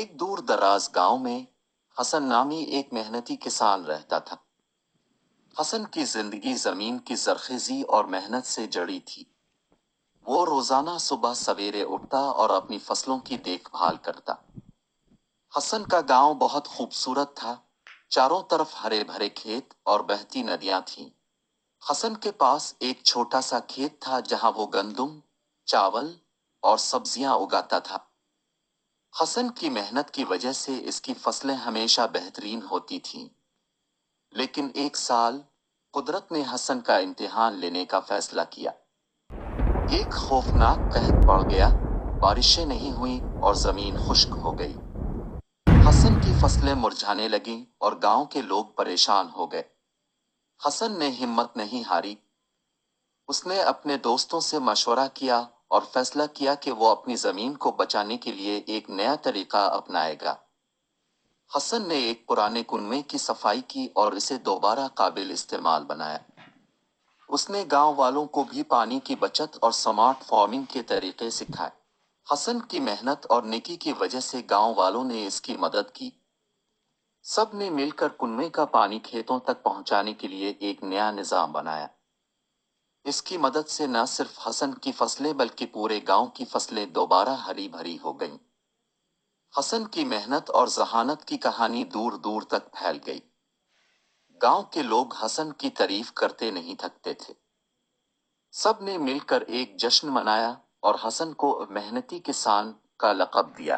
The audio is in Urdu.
ایک دور دراز گاؤں میں حسن نامی ایک محنتی کسان رہتا تھا۔ حسن کی زندگی زمین کی زرخیزی اور محنت سے جڑی تھی۔ وہ روزانہ صبح سویرے اٹھتا اور اپنی فصلوں کی دیکھ بھال کرتا۔ حسن کا گاؤں بہت خوبصورت تھا، چاروں طرف ہرے بھرے کھیت اور بہتی ندیاں تھیں۔ حسن کے پاس ایک چھوٹا سا کھیت تھا جہاں وہ گندم، چاول اور سبزیاں اگاتا تھا۔ حسن کی محنت کی وجہ سے اس کی فصلیں ہمیشہ بہترین ہوتی تھیں۔ لیکن ایک سال قدرت نے حسن کا امتحان لینے کا فیصلہ کیا۔ ایک خوفناک قحط پڑ گیا، بارشیں نہیں ہوئیں اور زمین خشک ہو گئی۔ حسن کی فصلیں مرجھانے لگیں اور گاؤں کے لوگ پریشان ہو گئے۔ حسن نے ہمت نہیں ہاری۔ اس نے اپنے دوستوں سے مشورہ کیا اور فیصلہ کیا کہ وہ اپنی زمین کو بچانے کے لیے ایک نیا طریقہ اپنائے گا۔ حسن نے ایک پرانے کنویں کی صفائی کی اور اسے دوبارہ قابل استعمال بنایا۔ اس نے گاؤں والوں کو بھی پانی کی بچت اور سمارٹ فارمنگ کے طریقے سکھائے۔ حسن کی محنت اور نیکی کی وجہ سے گاؤں والوں نے اس کی مدد کی۔ سب نے مل کر کنویں کا پانی کھیتوں تک پہنچانے کے لیے ایک نیا نظام بنایا۔ اس کی مدد سے نہ صرف حسن کی فصلیں بلکہ پورے گاؤں کی فصلیں دوبارہ ہری بھری ہو گئیں۔ حسن کی محنت اور ذہانت کی کہانی دور دور تک پھیل گئی۔ گاؤں کے لوگ حسن کی تعریف کرتے نہیں تھکتے تھے۔ سب نے مل کر ایک جشن منایا اور حسن کو محنتی کسان کا لقب دیا۔